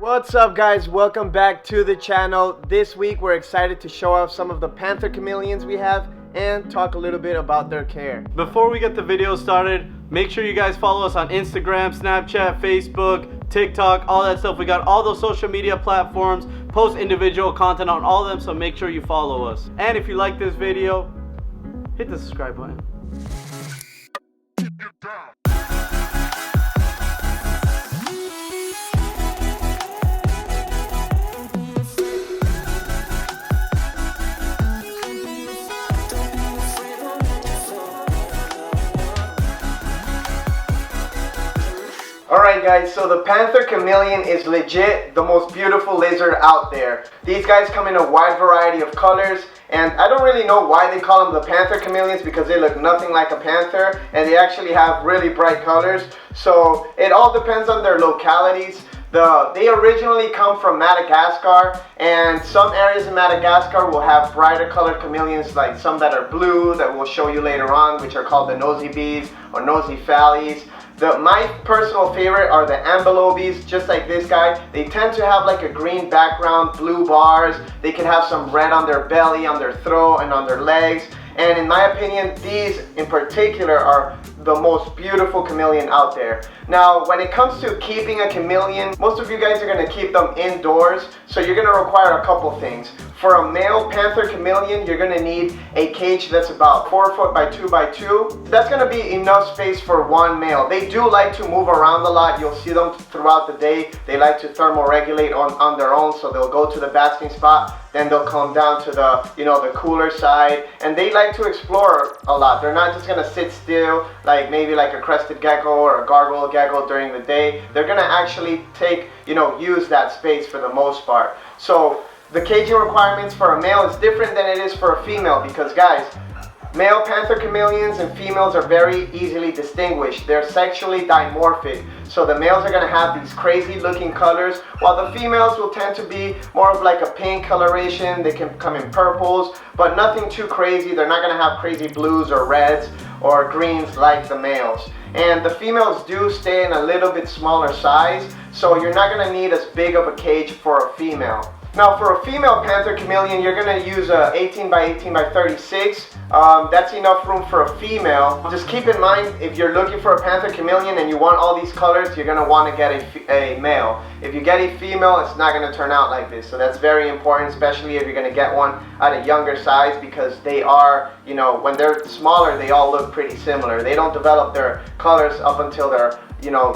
What's up guys, welcome back to the channel. This week we're excited to show off some of the Panther Chameleons we have and talk a little bit about their care. Before we get the video started, make sure you guys follow us on Instagram, Snapchat, Facebook, TikTok, all that stuff. We got all those social media platforms, post individual content on all of them, so make sure you follow us. And if you like this video, hit the subscribe button. Alright guys, so the Panther Chameleon is legit the most beautiful lizard out there. These guys come in a wide variety of colors, and I don't really know why they call them the Panther Chameleons because they look nothing like a panther and they actually have really bright colors. So it all depends on their localities. They originally come from Madagascar, and some areas in Madagascar will have brighter colored chameleons, like some that are blue that we'll show you later on, which are called the nosy bees or nosy fallies. My personal favorite are the ambelobes, just like this guy. They tend to have like a green background, blue bars. They can have some red on their belly, on their throat, and on their legs. And in my opinion, these in particular are the most beautiful chameleon out there. Now, when it comes to keeping a chameleon, most of you guys are going to keep them indoors, so you're going to require a couple things. For a male Panther Chameleon, you're going to need a cage that's about 4 foot by 2 by 2. That's going to be enough space for one male. They do like to move around a lot. You'll see them throughout the day. They like to thermoregulate on their own, so they'll go to the basking spot, then they'll come down to the, the cooler side, and they like to explore a lot. They're not just going to sit still like maybe like a crested gecko or a gargoyle gecko during the day. They're going to actually use that space for the most part. So the caging requirements for a male is different than it is for a female because, guys, male Panther Chameleons and females are very easily distinguished. They're sexually dimorphic. So the males are going to have these crazy looking colors, while the females will tend to be more of like a pink coloration. They can come in purples, but nothing too crazy. They're not going to have crazy blues or reds or greens like the males. And the females do stay in a little bit smaller size, so you're not going to need as big of a cage for a female. Now for a female Panther Chameleon, you're going to use a 18 by 18 by 36. That's enough room for a female. Just keep in mind, if you're looking for a Panther Chameleon and you want all these colors, you're going to want to get a male. If you get a female, it's not going to turn out like this. So that's very important, especially if you're going to get one at a younger size, because they are, when they're smaller, they all look pretty similar. They don't develop their colors up until they're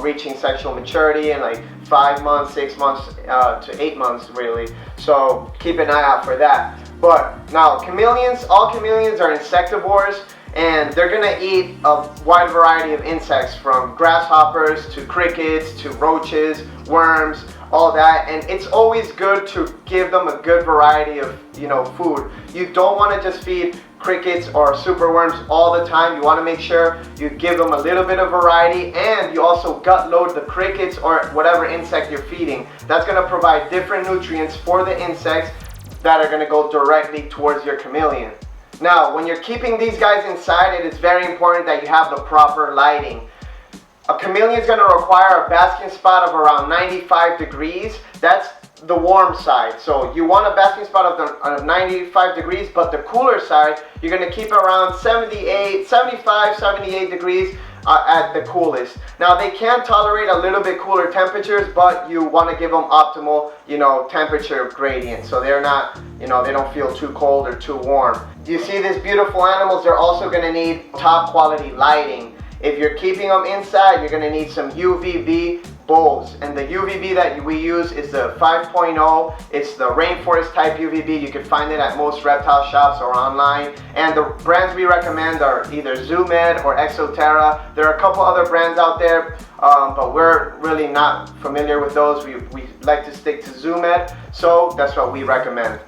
reaching sexual maturity in like 5 months, 6 months to 8 months really. So keep an eye out for that. But now chameleons, all chameleons are insectivores, and they're gonna eat a wide variety of insects, from grasshoppers to crickets to roaches, worms, all that. And it's always good to give them a good variety of food. You don't want to just feed crickets or superworms all the time. You want to make sure you give them a little bit of variety, and you also gut load the crickets or whatever insect you're feeding. That's going to provide different nutrients for the insects that are going to go directly towards your chameleon. Now, when you're keeping these guys inside, it is very important that you have the proper lighting. A chameleon is going to require a basking spot of around 95 degrees. That's the warm side. So you want a basking spot of 95 degrees, but the cooler side, you're going to keep around 75, 78 degrees at the coolest. Now they can tolerate a little bit cooler temperatures, but you want to give them optimal, temperature gradient, so they're not, they don't feel too cold or too warm. You see these beautiful animals, they're also going to need top quality lighting. If you're keeping them inside, you're going to need some UVB bulbs, and the UVB that we use is the 5.0. It's the rainforest type UVB. You can find it at most reptile shops or online, and the brands we recommend are either Zoomed or Exoterra. There are a couple other brands out there, but we're really not familiar with those. We like to stick to Zoomed, so that's what we recommend.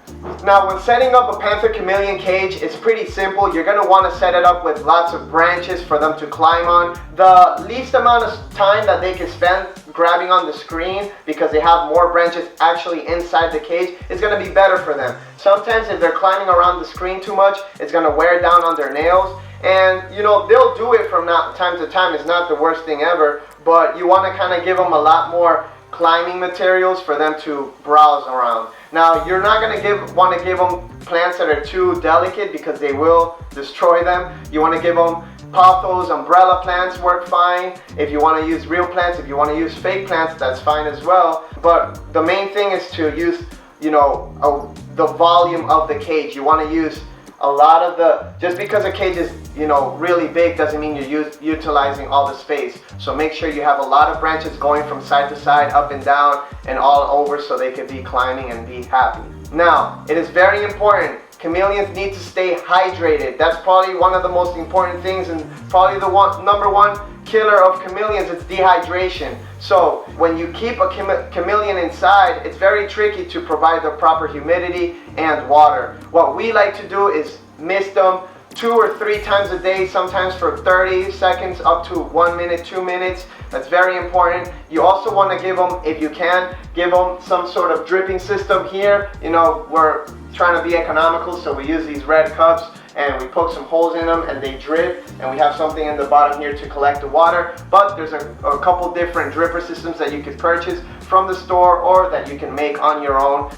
Now, when setting up a Panther Chameleon cage, it's pretty simple. You're going to want to set it up with lots of branches for them to climb on. The least amount of time that they can spend grabbing on the screen, because they have more branches actually inside the cage, is going to be better for them. Sometimes if they're climbing around the screen too much, it's going to wear down on their nails. And they'll do it from time to time. It's not the worst thing ever, but you want to kind of give them a lot more climbing materials for them to browse around. Now, you're not going to want to give them plants that are too delicate because they will destroy them. You want to give them pothos, umbrella plants work fine. If you want to use real plants, if you want to use fake plants, that's fine as well. But the main thing is to use, you know, the volume of the cage. You want to use a lot of the, just because a cage is, you know, really big doesn't mean you're utilizing all the space. So make sure you have a lot of branches going from side to side, up and down, and all over so they can be climbing and be happy. Now, it is very important. Chameleons need to stay hydrated. That's probably one of the most important things, and probably the number one killer of chameleons is dehydration. So when you keep a chameleon inside, it's very tricky to provide the proper humidity and water. What we like to do is mist them 2 or 3 times a day, sometimes for 30 seconds up to 1 minute, 2 minutes. That's very important. You also want to give them, if you can, give them some sort of dripping system here. You know, we're trying to be economical, so we use these red cups and we poke some holes in them and they drip, and we have something in the bottom here to collect the water. But there's a couple different dripper systems that you could purchase from the store or that you can make on your own.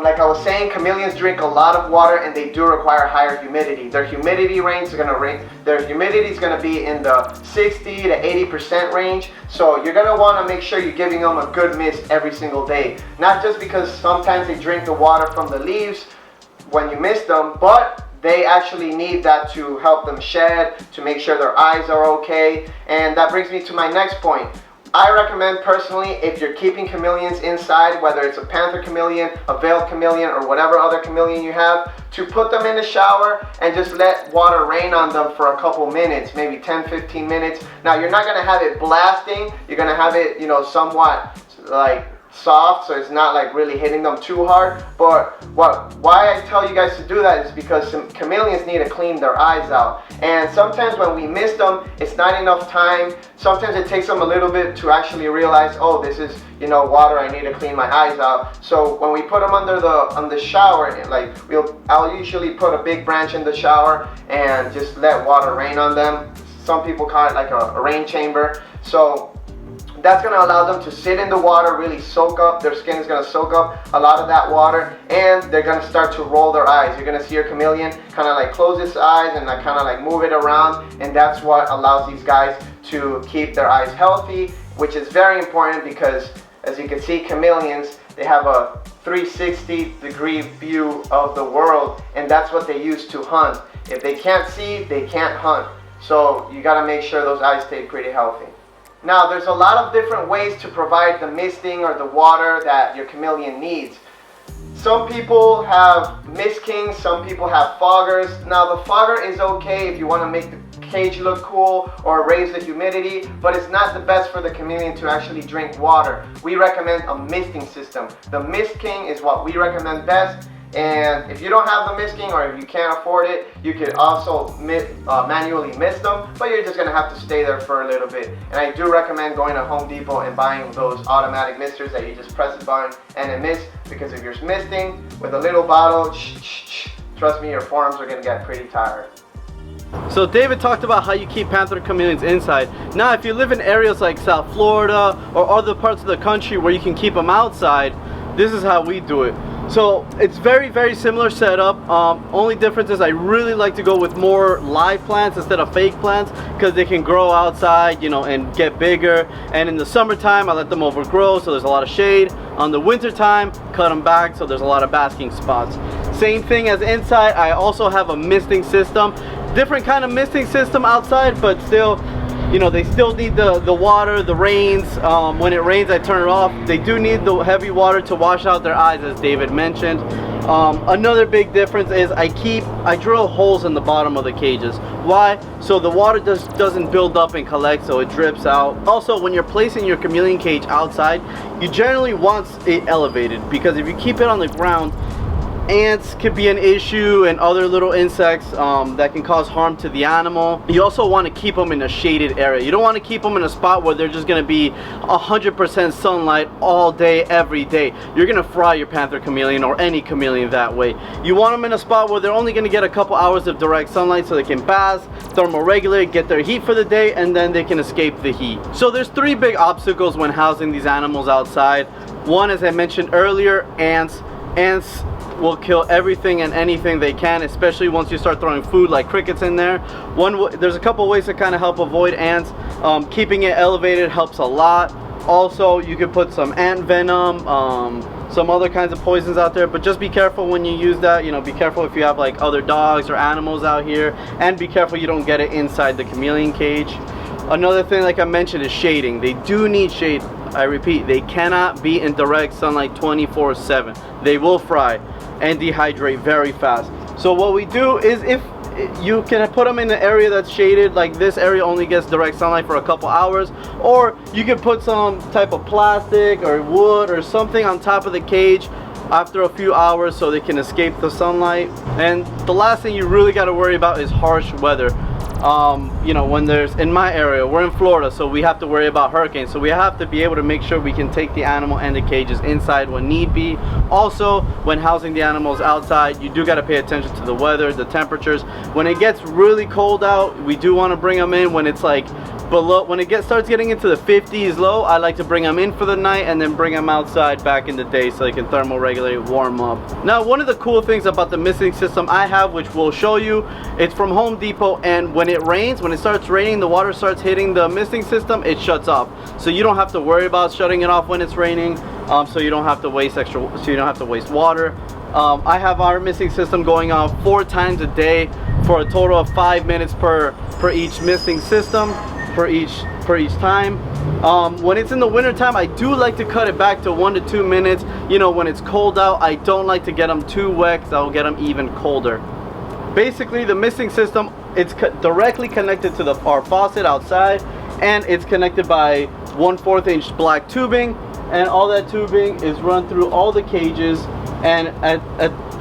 Like I was saying, chameleons drink a lot of water and they do require higher humidity. Their humidity is going to be in the 60 to 80% range. So you're going to want to make sure you're giving them a good mist every single day. Not just because sometimes they drink the water from the leaves when you mist them, but they actually need that to help them shed, to make sure their eyes are okay. And that brings me to my next point. I recommend personally, if you're keeping chameleons inside, whether it's a panther chameleon, a veiled chameleon, or whatever other chameleon you have, to put them in the shower and just let water rain on them for a couple minutes, maybe 10-15 minutes. Now, you're not going to have it blasting. You're going to have it, you know, somewhat like soft, so it's not like really hitting them too hard. But why I tell you guys to do that is because some chameleons need to clean their eyes out, and sometimes when we mist them, it's not enough time. Sometimes it takes them a little bit to actually realize, oh, this is, you know, water, I need to clean my eyes out. So when we put them on the shower, like I'll usually put a big branch in the shower and just let water rain on them. Some people call it like a rain chamber. So that's going to allow them to sit in the water, really soak up. Their skin is going to soak up a lot of that water, and they're going to start to roll their eyes. You're going to see your chameleon kind of like close its eyes and like kind of like move it around, and that's what allows these guys to keep their eyes healthy, which is very important because, as you can see, chameleons, they have a 360-degree view of the world, and that's what they use to hunt. If they can't see, they can't hunt. So you got to make sure those eyes stay pretty healthy. Now, there's a lot of different ways to provide the misting or the water that your chameleon needs. Some people have mist kings, some people have foggers. Now, the fogger is okay if you want to make the cage look cool or raise the humidity, but it's not the best for the chameleon to actually drink water. We recommend a misting system. The mist king is what we recommend best. And if you don't have the mist king, or if you can't afford it, you could also manually mist them, but you're just going to have to stay there for a little bit. And I do recommend going to Home Depot and buying those automatic misters that you just press the button and it mists, because if you're misting with a little bottle, trust me, your forearms are going to get pretty tired. So David talked about how you keep panther chameleons inside. Now, if you live in areas like South Florida or other parts of the country where you can keep them outside, this is how we do it. So it's very, very similar setup. Only difference is I really like to go with more live plants instead of fake plants, because they can grow outside, you know, and get bigger. And in the summertime, I let them overgrow, so there's a lot of shade. On the winter time, cut them back, so there's a lot of basking spots. Same thing as inside. I also have a misting system. Different kind of misting system outside, but still, you know, they still need the water, the rains. When it rains, I turn it off. They do need the heavy water to wash out their eyes, as David mentioned. Another big difference is I drill holes in the bottom of the cages. Why? So the water doesn't build up and collect, so it drips out. Also, when you're placing your chameleon cage outside, you generally want it elevated, because if you keep it on the ground ants could be an issue and other little insects that can cause harm to the animal. You also want to keep them in a shaded area. You don't want to keep them in a spot where they're just going to be 100% sunlight all day, every day. You're going to fry your panther chameleon or any chameleon that way. You want them in a spot where they're only going to get a couple hours of direct sunlight so they can bask, thermoregulate, get their heat for the day, and then they can escape the heat. So there's three big obstacles when housing these animals outside. One, as I mentioned earlier, ants. Ants will kill everything and anything they can, especially once you start throwing food like crickets in there. There's a couple ways to kind of help avoid ants. Keeping it elevated helps a lot. Also, you could put some ant venom, some other kinds of poisons out there, but just be careful when you use that. You know, be careful if you have like other dogs or animals out here, and be careful you don't get it inside the chameleon cage. Another thing, like I mentioned, is shading. They do need shade. I repeat, they cannot be in direct sunlight 24/7. They will fry and dehydrate very fast. So what we do is, if you can put them in an area that's shaded, like this area only gets direct sunlight for a couple hours, or you can put some type of plastic or wood or something on top of the cage after a few hours so they can escape the sunlight. And the last thing you really got to worry about is harsh weather. You know, when there's, in my area, we're in Florida, so we have to worry about hurricanes, so we have to be able to make sure we can take the animal and the cages inside when need be. Also, when housing the animals outside, you do got to pay attention to the weather, the temperatures. When it gets really cold out, we do want to bring them in when it's like below, when it starts getting into the 50s low. I like to bring them in for the night and then bring them outside back in the day so they can thermoregulate, warm up. Now, one of the cool things about the misting system I have, which we'll show you, it's from Home Depot, and when it rains, when it starts raining, the water starts hitting the misting system, it shuts off. So you don't have to worry about shutting it off when it's raining, so you don't have to waste water. I have our misting system going off 4 times a day for a total of 5 minutes per each misting system. Per each time. When it's in the winter time, I do like to cut it back to 1 to 2 minutes. You know, when it's cold out, I don't like to get them too wet because I'll get them even colder. Basically, the misting system, it's directly connected to our faucet outside, and it's connected by 1/4 inch black tubing, and all that tubing is run through all the cages, and at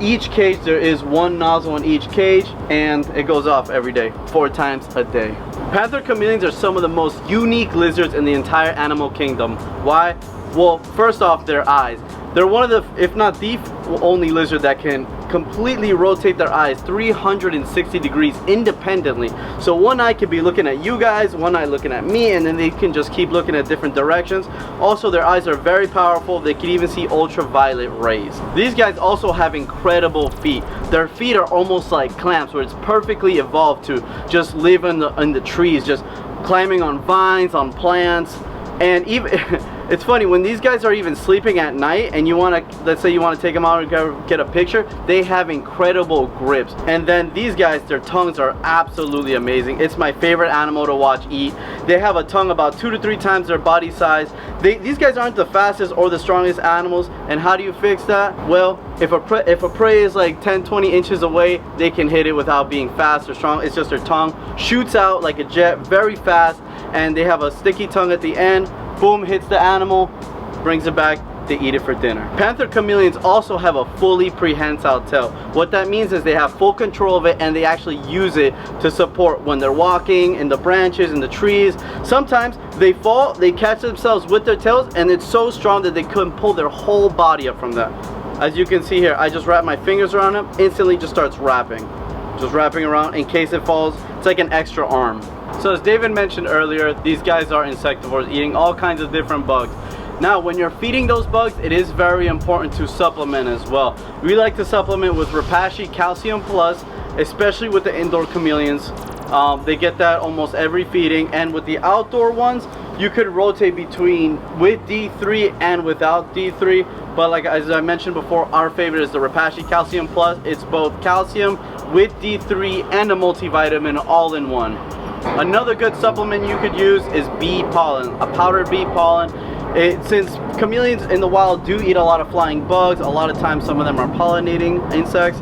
each cage there is one nozzle in each cage, and it goes off every day, 4 times a day. Panther chameleons are some of the most unique lizards in the entire animal kingdom. Why? Well, first off, their eyes. They're one of the, if not the only lizard that can completely rotate their eyes 360 degrees independently. So one eye could be looking at you guys, one eye looking at me, and then they can just keep looking at different directions. Also, their eyes are very powerful. They can even see ultraviolet rays. These guys also have incredible feet. Their feet are almost like clamps, where it's perfectly evolved to just live in the trees, just climbing on vines, on plants. And even it's funny, when these guys are even sleeping at night and you want to, let's say you want to take them out and go get a picture, they have incredible grips. And then these guys, their tongues are absolutely amazing. It's my favorite animal to watch eat. They have a tongue about 2 to 3 times their body size. These guys aren't the fastest or the strongest animals. And how do you fix that? Well, if a prey is like 10-20 inches away, they can hit it without being fast or strong. It's just their tongue shoots out like a jet, very fast, and they have a sticky tongue at the end. Boom, hits the animal, brings it back, they eat it for dinner. Panther chameleons also have a fully prehensile tail. What that means is they have full control of it, and they actually use it to support when they're walking in the branches, in the trees. Sometimes they fall, they catch themselves with their tails, and it's so strong that they couldn't pull their whole body up from that. As you can see here, I just wrap my fingers around it, instantly just starts wrapping. Just wrapping around in case it falls. It's like an extra arm. So as David mentioned earlier, these guys are insectivores, eating all kinds of different bugs. Now, when you're feeding those bugs, it is very important to supplement as well. We like to supplement with Repashy Calcium Plus, especially with the indoor chameleons. They get that almost every feeding, and with the outdoor ones, you could rotate between with D3 and without D3. But like as I mentioned before, our favorite is the Repashy Calcium Plus. It's both calcium with D3 and a multivitamin all in one. Another good supplement you could use is bee pollen, a powdered bee pollen. Since chameleons in the wild do eat a lot of flying bugs, a lot of times some of them are pollinating insects.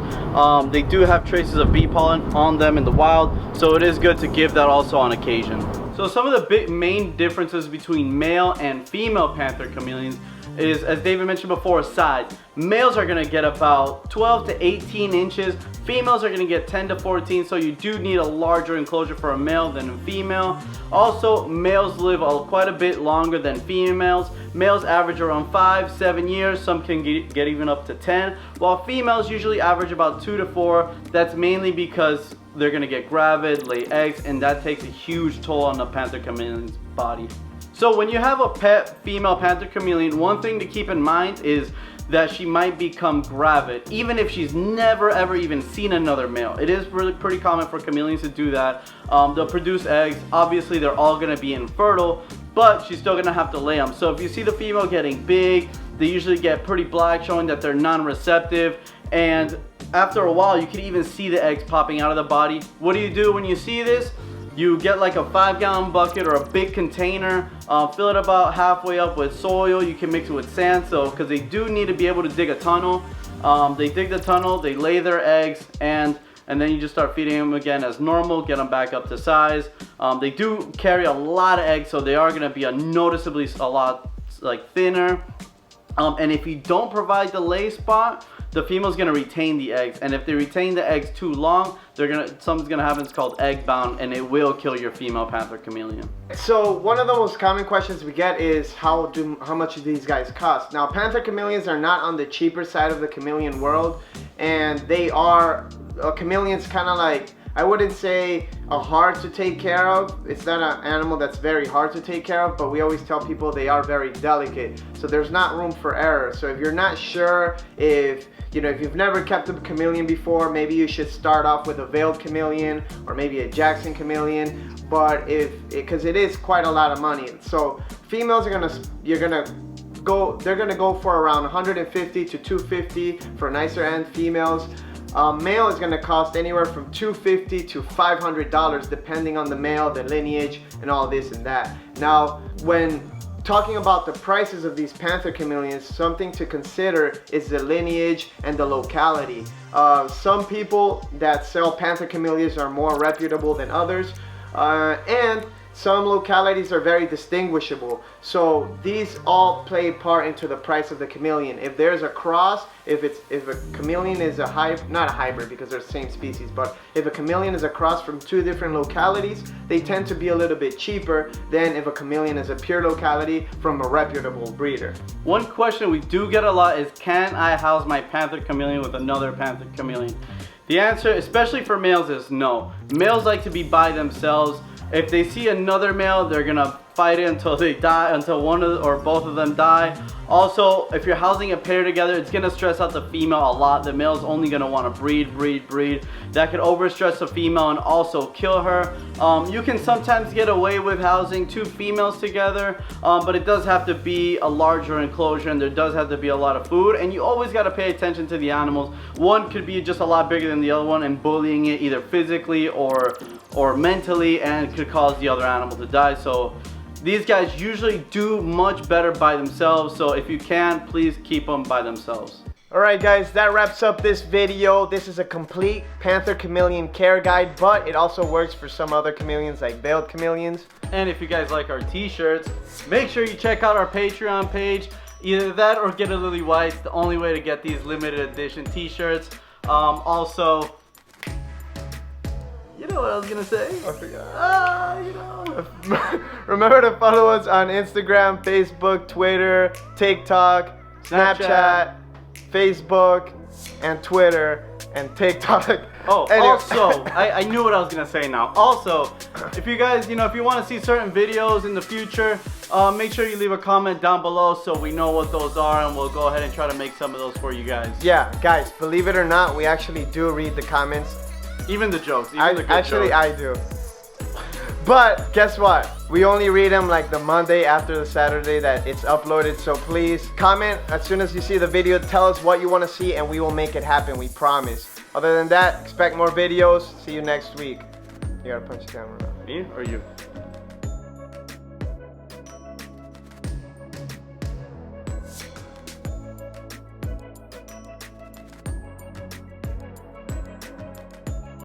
They do have traces of bee pollen on them in the wild, so it is good to give that also on occasion. So some of the main differences between male and female panther chameleons is, as David mentioned before, size. Males are gonna get about 12 to 18 inches. Females are gonna get 10 to 14, so you do need a larger enclosure for a male than a female. Also, males live quite a bit longer than females. Males average around 5-7 years, some can get even up to 10, while females usually average about 2 to 4. That's mainly because they're gonna get gravid, lay eggs, and that takes a huge toll on the Panther Chameleon's body. So when you have a pet female Panther Chameleon, one thing to keep in mind is that she might become gravid, even if she's never ever even seen another male. It is really pretty common for chameleons to do that. They'll produce eggs. Obviously, they're all gonna be infertile, but she's still gonna have to lay them. So if you see the female getting big, they usually get pretty black, showing that they're non-receptive. And after a while, you can even see the eggs popping out of the body. What do you do when you see this? You get like a 5-gallon bucket or a big container, fill it about halfway up with soil. You can mix it with sand, so because they do need to be able to dig a tunnel. They dig the tunnel, they lay their eggs, and then you just start feeding them again as normal, get them back up to size. They do carry a lot of eggs, so they are going to be noticeably a lot like thinner. And if you don't provide the lay spot, the female's gonna retain the eggs, and if they retain the eggs too long, something's gonna happen. It's called egg bound, and it will kill your female Panther Chameleon. So one of the most common questions we get is how much do these guys cost? Now, Panther Chameleons are not on the cheaper side of the chameleon world, and they are chameleons kind of like, I wouldn't say hard to take care of. It's not an animal that's very hard to take care of, but we always tell people they are very delicate. So there's not room for error. So if you're not sure if you've never kept a chameleon before, maybe you should start off with a veiled chameleon or maybe a Jackson chameleon. But because it is quite a lot of money. So females they're gonna go for around 150 to 250 for nicer end females. Male is going to cost anywhere from $250 to $500 depending on the male, the lineage, and all this and that. Now, when talking about the prices of these Panther Chameleons, something to consider is the lineage and the locality. Some people that sell Panther Chameleons are more reputable than others, and some localities are very distinguishable. So these all play a part into the price of the chameleon. If there's a cross, if a chameleon is not a hybrid because they're the same species, but if a chameleon is a cross from 2 different localities, they tend to be a little bit cheaper than if a chameleon is a pure locality from a reputable breeder. One question we do get a lot is, can I house my Panther Chameleon with another Panther Chameleon? The answer, especially for males, is no. Males like to be by themselves. If they see another male, they're gonna fight it until they die, until one or both of them die. Also, if you're housing a pair together, it's gonna stress out the female a lot. The male's only gonna wanna breed. That could overstress the female and also kill her. You can sometimes get away with housing 2 females together, but it does have to be a larger enclosure, and there does have to be a lot of food, and you always gotta pay attention to the animals. One could be just a lot bigger than the other one and bullying it either physically or mentally, and it could cause the other animal to die. So these guys usually do much better by themselves, so if you can, please keep them by themselves. Alright guys, that wraps up this video. This is a complete Panther Chameleon care guide, but it also works for some other chameleons like veiled chameleons. And if you guys like our t-shirts, make sure you check out our Patreon page. Either that or get a lily white. It's the only way to get these limited edition t-shirts. Also, you know what I was gonna say? I forgot. Remember to follow us on Instagram, Facebook, Twitter, TikTok, Snapchat, Facebook, and Twitter, and TikTok. Oh, anyway. Also, I knew what I was gonna say now. Also, if you guys, if you want to see certain videos in the future, make sure you leave a comment down below so we know what those are, and we'll go ahead and try to make some of those for you guys. Yeah, guys, believe it or not, we actually do read the comments. Even the jokes. Even the good actually, jokes. I do. But guess what? We only read them like the Monday after the Saturday that it's uploaded. So please comment as soon as you see the video. Tell us what you want to see and we will make it happen. We promise. Other than that, expect more videos. See you next week. You gotta punch the camera. Me or you?